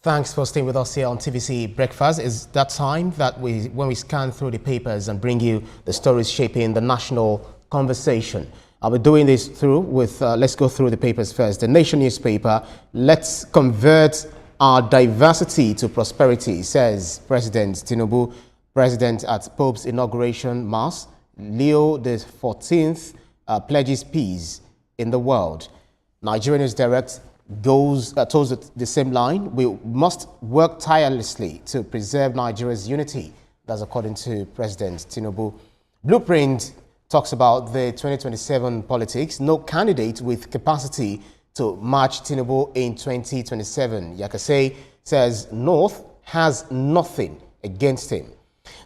Thanks for staying with us here on TVC Breakfast. It's that time that when we scan through the papers and bring you the stories shaping the national conversation. I'll be doing this let's go through the papers first. The Nation newspaper, let's convert our diversity to prosperity, says President Tinubu, president at Pope's inauguration mass. Leo the 14th pledges peace in the world. Nigerian News Direct toes the same line. We must work tirelessly to preserve Nigeria's unity. That's according to President Tinubu. Blueprint talks about the 2027 politics. No candidate with capacity to match Tinubu in 2027. Yakase says North has nothing against him.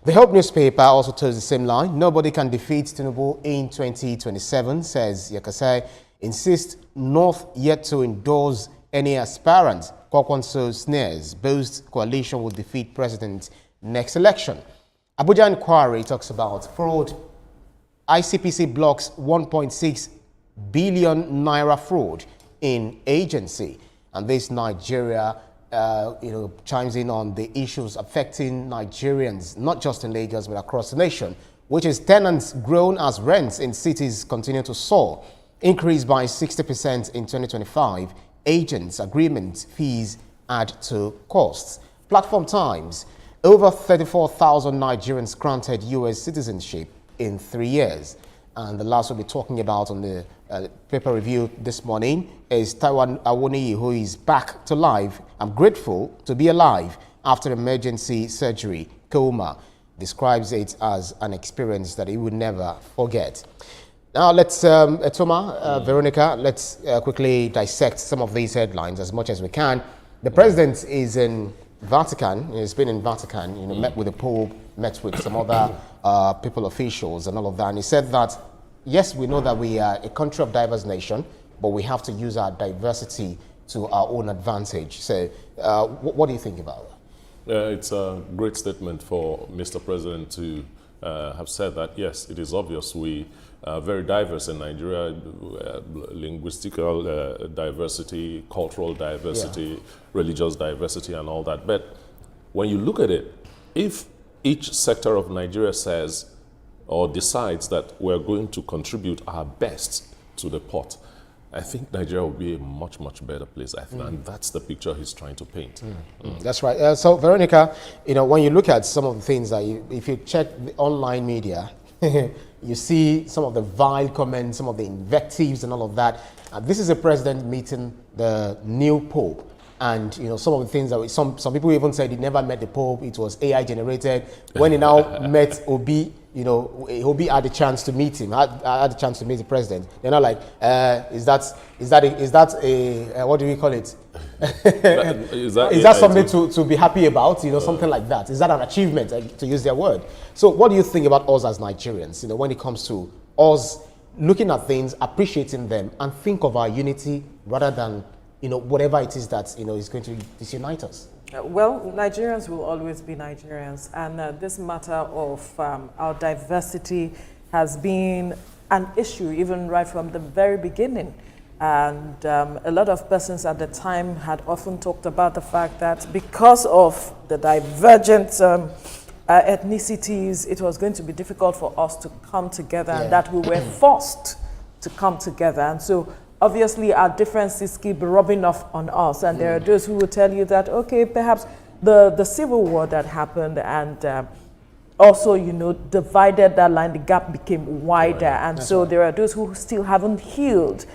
The Hope newspaper also toes the same line. Nobody can defeat Tinubu in 2027, says Yakase. Insists North yet to endorse any aspirant. Kwakwanso snares, boasts coalition will defeat president next election. Abuja inquiry talks about fraud. ICPC blocks 1.6 billion naira fraud in agency. And this Nigeria chimes in on the issues affecting Nigerians, not just in Lagos, but across the nation, which is tenants grown as rents in cities continue to soar. Increased by 60% in 2025. Agents, agreement, fees add to costs. Platform Times, over 34,000 Nigerians granted U.S. citizenship in 3 years. And the last we'll be talking about on the paper review this morning is Taiwan Awoniyi, who is back to life. I'm grateful to be alive after emergency surgery. Coma describes it as an experience that he would never forget. Now let's, Veronica, let's quickly dissect some of these headlines as much as we can. The president is in Vatican. He's been in Vatican, met with the Pope, met with some other people, officials and all of that. And he said that, yes, we know that we are a country of diverse nation, but we have to use our diversity to our own advantage. So what do you think about that? It's a great statement for Mr. President to have said that, yes, it is obvious we are very diverse in Nigeria, linguistical diversity, cultural diversity, religious diversity and all that. But when you look at it, if each sector of Nigeria says or decides that we're going to contribute our best to the pot, I think Nigeria will be a much, much better place. And that's the picture he's trying to paint. That's right. So, Veronica, when you look at some of the things that if you check the online media, you see some of the vile comments, some of the invectives and all of that. This is a president meeting the new Pope. And some of the things that some people even said he never met the Pope, it was AI generated. When he now met Obi, Obi had the chance to meet him, had the chance to meet the president. They're not like, is that a what do we call it? is that something to be happy about? Something like that. Is that an achievement, to use their word? So what do you think about us as Nigerians? When it comes to us looking at things, appreciating them, and think of our unity rather than whatever it is that is going to disunite us. Well, Nigerians will always be Nigerians, and this matter of our diversity has been an issue even right from the very beginning. And a lot of persons at the time had often talked about the fact that because of the divergent ethnicities, it was going to be difficult for us to come together, and that we were forced to come together. And so obviously, our differences keep rubbing off on us, and there are those who will tell you that, okay, perhaps the civil war that happened and also, divided that line, the gap became wider, and so there are those who still haven't healed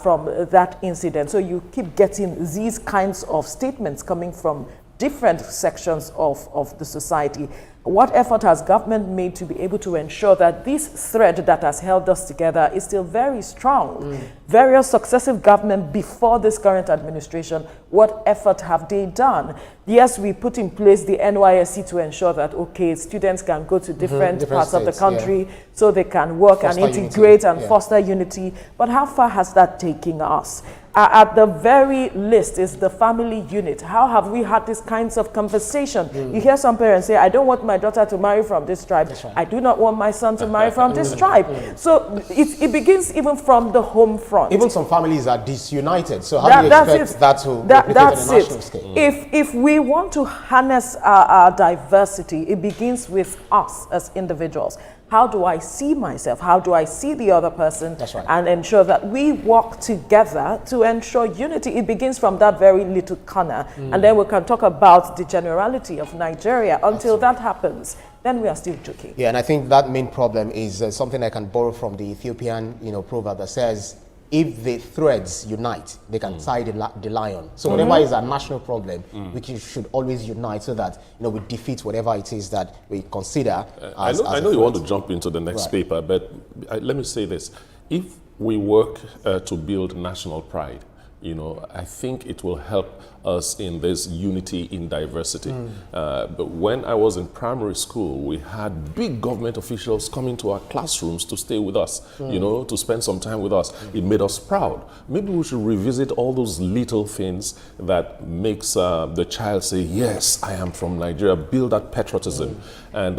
from that incident. So you keep getting these kinds of statements coming from different sections of the society. What effort has government made to be able to ensure that this thread that has held us together is still very strong? Various successive governments before this current administration, what effort have they done? Yes, we put in place the NYSC to ensure that, okay, students can go to different parts of the country so they can work and integrate and foster unity. But how far has that taken us? at the very least is the family unit. How have we had these kinds of conversation? You hear some parents say, I don't want my daughter to marry from this tribe. Right. I do not want my son to marry from this tribe. So it begins even from the home front. Even some families are disunited. So how do you expect that to replicate on a national scale? If we want to harness our diversity, it begins with us as individuals. How do I see myself? How do I see the other person? That's right. And ensure that we work together to ensure unity. It begins from that very little corner. And then we can talk about the generality of Nigeria. Until that happens, then we are still joking. Yeah, and I think that main problem is something I can borrow from the Ethiopian proverb that says, if the threads unite, they can tie the lion. So whatever is a national problem, we should always unite so that we defeat whatever it is that we consider as I know you want to jump into the next paper, but let me say this. If we work to build national pride, I think it will help us in this unity in diversity. But when I was in primary school, we had big government officials coming to our classrooms to stay with us, to spend some time with us. It made us proud. Maybe we should revisit all those little things that makes the child say, yes, I am from Nigeria, build that patriotism. And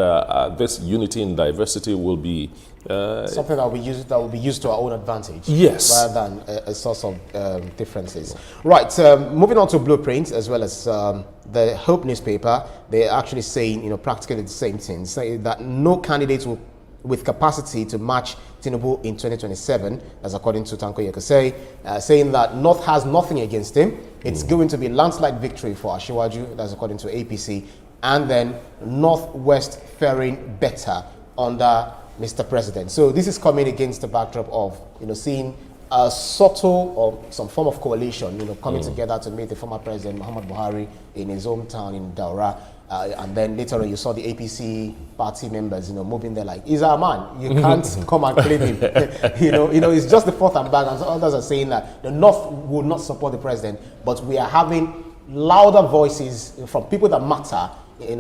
this unity in diversity will be something that will be used to our own advantage. Yes. Rather than a source of differences. Right. Moving on to blueprints as well as the Hope newspaper, they're actually saying practically the same thing, saying that no candidates with capacity to match Tinubu in 2027, as according to Tanko Yekese, saying that North has nothing against him. It's going to be a landslide victory for Ashiwaju, that's according to APC, and then Northwest faring better under Mr. President. So this is coming against the backdrop of seeing a subtle or some form of coalition coming together to meet the former president Muhammad Buhari in his hometown in Daura, and then later on you saw the APC party members moving there like, he's our man, you can't come and claim him. It's just the fourth and back, and others are saying that the North will not support the president, but we are having louder voices from people that matter,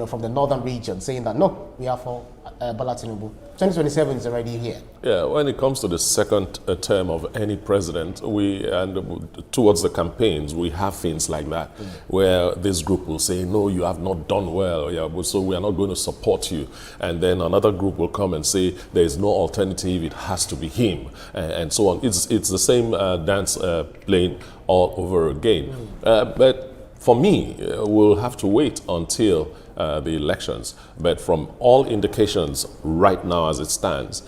from the northern region, saying that no, we are for Bola Tinubu. 2027 is already here. Yeah, when it comes to the second term of any president, towards the campaigns, we have things like that, where this group will say, no, you have not done well, so we are not going to support you. And then another group will come and say, there is no alternative, it has to be him, and so on. It's the same dance playing all over again. But for me, we'll have to wait until the elections. But from all indications right now as it stands,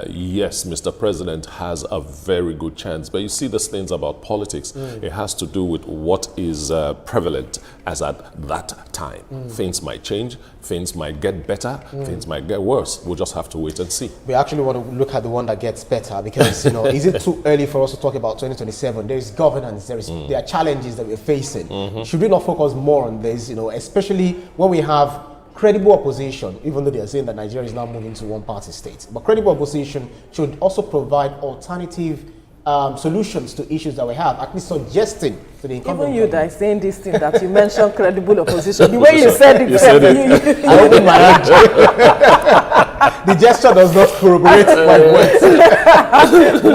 yes, Mr. President has a very good chance. But you see these things about politics, it has to do with what is prevalent as at that time. Things might change, things might get better, things might get worse. We'll just have to wait and see. We actually want to look at the one that gets better because, is it too early for us to talk about 2027? There is governance, there are challenges that we're facing. Should we not focus more on this, especially when we have credible opposition, even though they are saying that Nigeria is now moving to one-party state. But credible opposition should also provide alternative solutions to issues that we have, at least suggesting to the incumbent. Even you that is saying this thing that you mentioned credible opposition, the way you said it, I opened my hand. The gesture does not corroborate my words.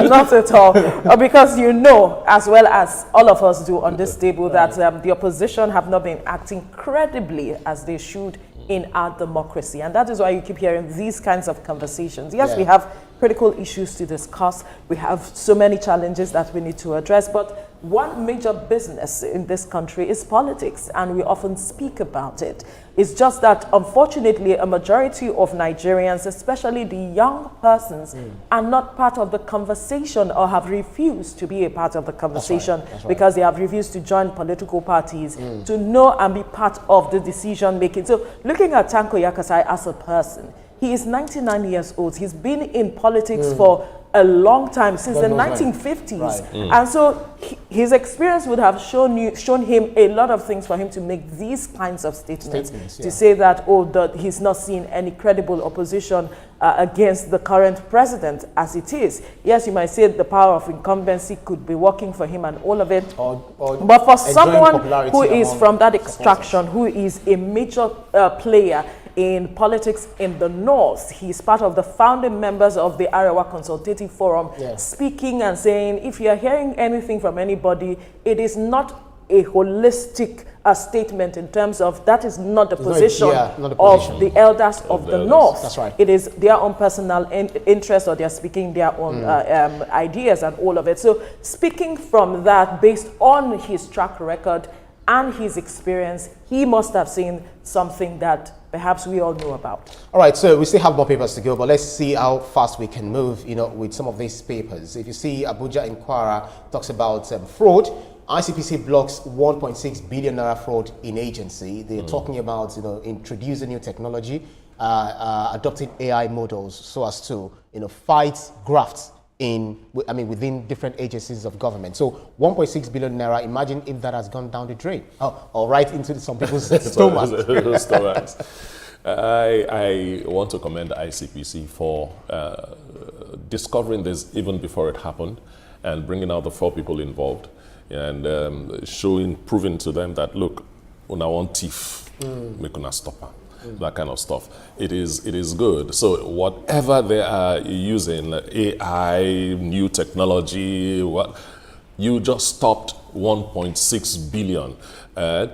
Not at all. Because as well as all of us do on this table, that the opposition have not been acting credibly as they should in our democracy. And that is why you keep hearing these kinds of conversations. Yes, we have critical issues to discuss. We have so many challenges that we need to address. But one major business in this country is politics, and we often speak about it. It's just that, unfortunately, a majority of Nigerians, especially the young persons, are not part of the conversation or have refused to be a part of the conversation. That's right. Because they have refused to join political parties, to know and be part of the decision making. So looking at Tanko Yakasai as a person, he is 99 years old. He's been in politics for a long time, since the 1950s. Right. And so his experience would have shown him a lot of things for him to make these kinds of statements to say that, he's not seeing any credible opposition against the current president as it is. Yes, you might say the power of incumbency could be working for him and all of it. But for someone who is from that extraction, who is a major player in politics in the North. He's part of the founding members of the Arewa Consultative Forum, speaking and saying, if you're hearing anything from anybody, it is not a holistic statement in terms of that is not the position of the elders of the North. That's right. It is their own personal interest, or they're speaking their own ideas and all of it. So speaking from that, based on his track record and his experience, he must have seen something that perhaps we all know about. All right, so we still have more papers to go, but let's see how fast we can move, with some of these papers. If you see Abuja Inquirer talks about fraud. ICPC blocks 1.6 billion naira fraud in agency. They're talking about, introducing new technology, adopting AI models so as to, fight grafts within different agencies of government. So 1.6 billion naira, imagine if that has gone down the drain or right into some people's stomachs. I want to commend ICPC for discovering this even before it happened and bringing out the 4 people involved. And proving to them that, look, when I want thief, we cannot stop them. That kind of stuff. It is good. So whatever they are using, AI, new technology, you just stopped 1.6 billion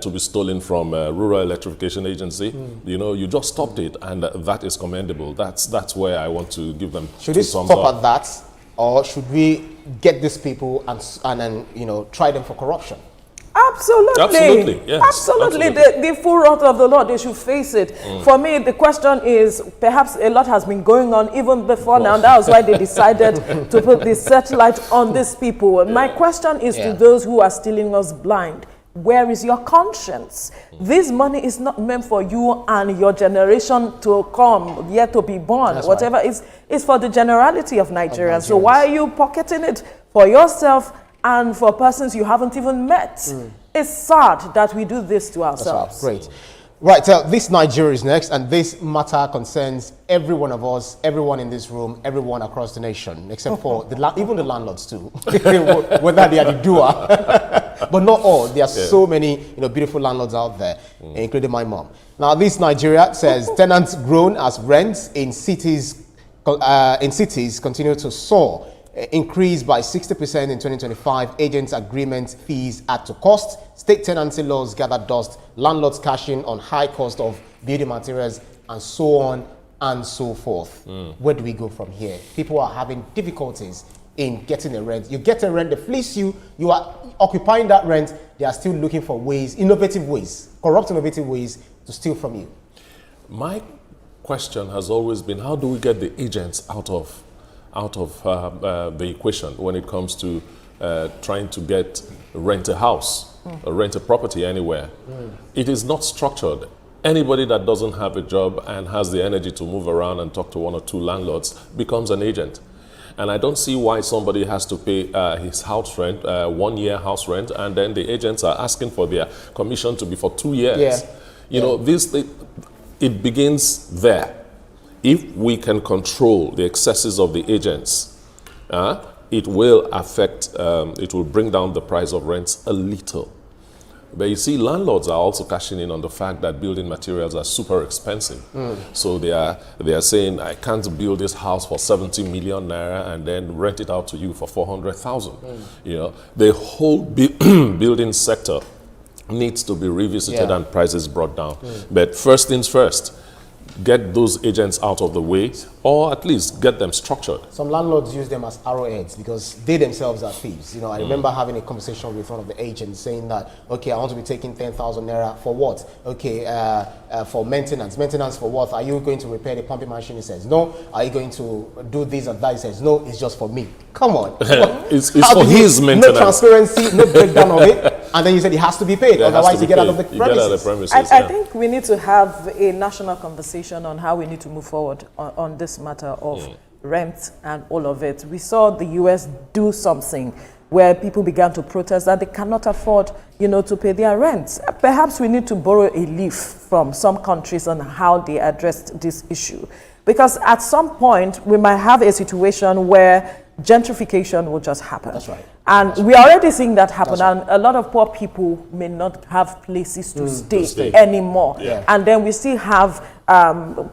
to be stolen from Rural Electrification Agency. You just stopped it, and that is commendable. That's where I want to give them. Should we stop at that? Or should we get these people and try them for corruption? Absolutely. Yes. Absolutely. The full wrath of the Lord, they should face it. For me, the question is, perhaps a lot has been going on even before now. That was why they decided to put this satellite on these people. My question is to those who are stealing us blind. Where is your conscience? This money is not meant for you and your generation to come, yet to be born. That's whatever right. is for the generality of Nigerians. So why are you pocketing it for yourself and for persons you haven't even met? It's sad that we do this to ourselves. That's right. Great. Right, this Nigeria is next, and this matter concerns every one of us, everyone in this room, everyone across the nation, except for even the landlords too, whether they are the doer. But not all. There are so many beautiful landlords out there, including my mom. Now, this Nigeria says tenants grown as rents in cities continue to soar. Increased by 60% in 2025. Agents' agreement fees add to cost. State tenancy laws gather dust. Landlords cashing on high cost of building materials, and so on and so forth. Where do we go from here? People are having difficulties in getting a rent. You get a rent, they fleece you. You are occupying that rent. They are still looking for ways, innovative ways, corrupt innovative ways to steal from you. My question has always been, how do we get the agents out of the equation when it comes to trying to rent a house or rent a property anywhere? It is not structured. Anybody that doesn't have a job and has the energy to move around and talk to 1 or 2 landlords becomes an agent. And I don't see why somebody has to pay his house rent, 1 year house rent, and then the agents are asking for their commission to be for 2 years. It begins there. If we can control the excesses of the agents, it will bring down the price of rents a little. But you see, landlords are also cashing in on the fact that building materials are super expensive. So they are saying, I can't build this house for 70 million naira and then rent it out to you for 400,000. The whole building sector needs to be revisited and prices brought down. But first things first, get those agents out of the way, or at least get them structured. Some landlords use them as arrowheads because they themselves are thieves. I remember having a conversation with one of the agents saying that, okay, I want to be taking 10,000 naira for what? Okay, for maintenance. Maintenance for what? Are you going to repair the pumping machine? He says no. Are you going to do this and that? He says no. It's just for me. Come on. It's for his maintenance. No transparency, no breakdown of it. And then you said it has to be paid. Otherwise, you get out of the premises. I think we need to have a national conversation on how we need to move forward on this matter of rent and all of it. We saw the US do something where people began to protest that they cannot afford, to pay their rent. Perhaps we need to borrow a leaf from some countries on how they addressed this issue. Because at some point, we might have a situation where gentrification will just happen. That's right. And we are already seeing that happen. And a lot of poor people may not have places to stay anymore. Yeah. And then we still have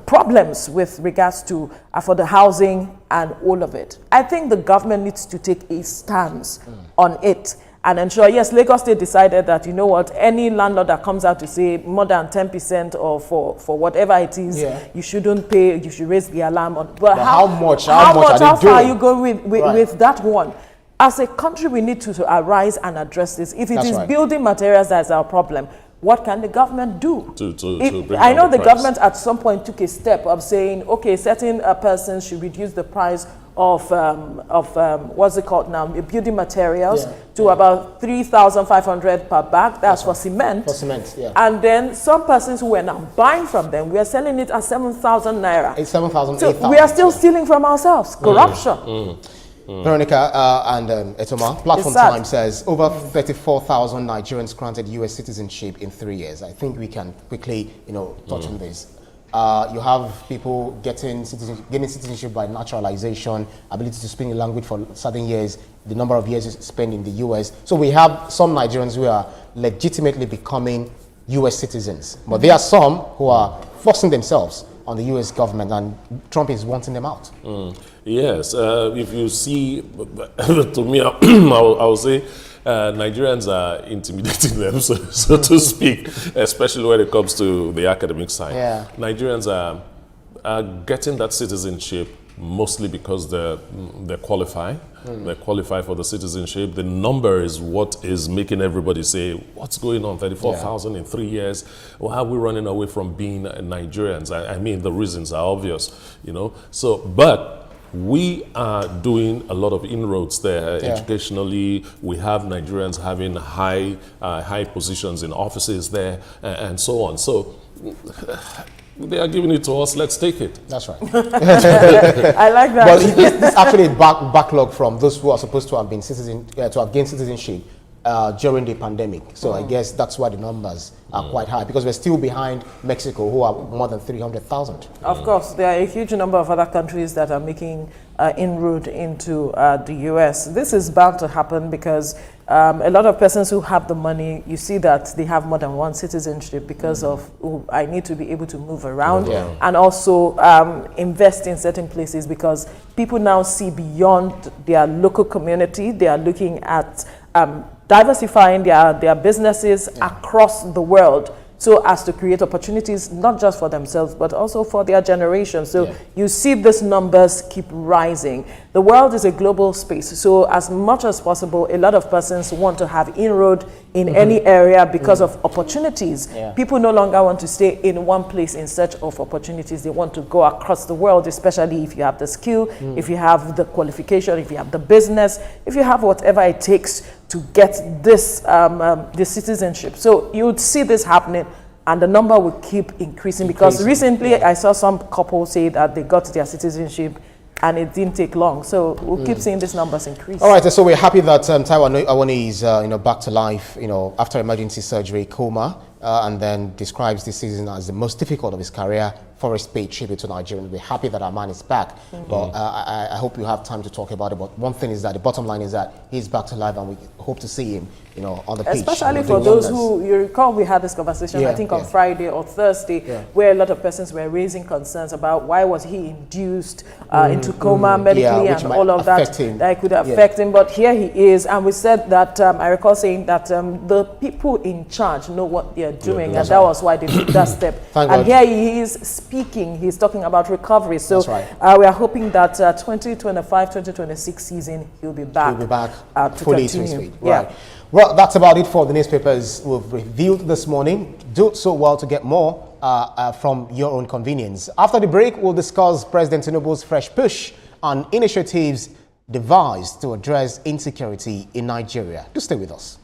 problems with regards to for the housing and all of it. I think the government needs to take a stance on it and ensure, yes, Lagos State decided that, you know what, any landlord that comes out to say more than 10% or for whatever it is, you shouldn't pay, you should raise the alarm on. But how far are you going with that one? As a country, we need to arise and address this. If it is building materials that's our problem, what can the government do? I know the government at some point took a step of saying, okay, certain persons should reduce the price of what's it called now, building materials to about 3,500 per bag. That's for cement. For cement, And then some persons who were now buying from them, we are selling it at 7,000 naira. It's 7,000, so 8,000. we are still stealing from ourselves. Corruption. Veronica and Etoma, Platform Time says over 34,000 Nigerians granted U.S. citizenship in 3 years. I think we can quickly, touch on this. You have people getting citizenship by naturalization, ability to speak the language for certain years, the number of years you spend in the U.S. So we have some Nigerians who are legitimately becoming U.S. citizens, but there are some who are forcing themselves on the U.S. government, and Trump is wanting them out. Yes, if you see, to me, I'll say Nigerians are intimidating them, so to speak, especially when it comes to the academic side. Nigerians are getting that citizenship mostly because they qualify. They qualify for the citizenship. The number is what is making everybody say, what's going on, 34,000 in 3 years? Why are we running away from being Nigerians? I mean, the reasons are obvious, So, but we are doing a lot of inroads there. Educationally, we have Nigerians having high positions in offices there and so on. So they are giving it to us, let's take it. That's right. I like that. Well, this actually backlog from those who are supposed to have been to have gained citizenship during the pandemic. So I guess that's why the numbers are quite high, because we're still behind Mexico, who are more than 300,000. Of course, there are a huge number of other countries that are making inroad into the U.S. This is bound to happen because a lot of persons who have the money, you see that they have more than one citizenship because of, I need to be able to move around and also invest in certain places, because people now see beyond their local community. They are looking at diversifying their businesses across the world, so as to create opportunities not just for themselves but also for their generation. So you see these numbers keep rising. The world is a global space, so as much as possible, a lot of persons want to have inroad in any area because of opportunities. People no longer want to stay in one place in search of opportunities. They want to go across the world, especially if you have the skill, if you have the qualification, if you have the business, if you have whatever it takes to get this citizenship. So you would see this happening, and the number will keep increasing, because recently I saw some couples say that they got their citizenship and it didn't take long. So we'll keep seeing these numbers increase. All right, so we're happy that Taiwo Awoni is back to life, after emergency surgery, coma, and then describes this season as the most difficult of his career. Forest paid tribute to Nigerians. We're happy that our man is back, but I hope you have time to talk about it. But one thing is that the bottom line is that he's back to life, and we hope to see him, on the pitch. Especially for those who, you recall we had this conversation, I think on Friday or Thursday, where a lot of persons were raising concerns about why was he induced into coma medically and all of that that could affect him. But here he is, and we said that, I recall saying that the people in charge know what they're doing, and that was why they took that step. And here he is speaking, he's talking about recovery. So we are hoping that 2025-2026 season he'll be back. He'll be back to fully continue. Right. Well, that's about it for the newspapers we've reviewed this morning. Do so well to get more from your own convenience. After the break, we'll discuss President Tinubu's fresh push on initiatives devised to address insecurity in Nigeria. Do stay with us.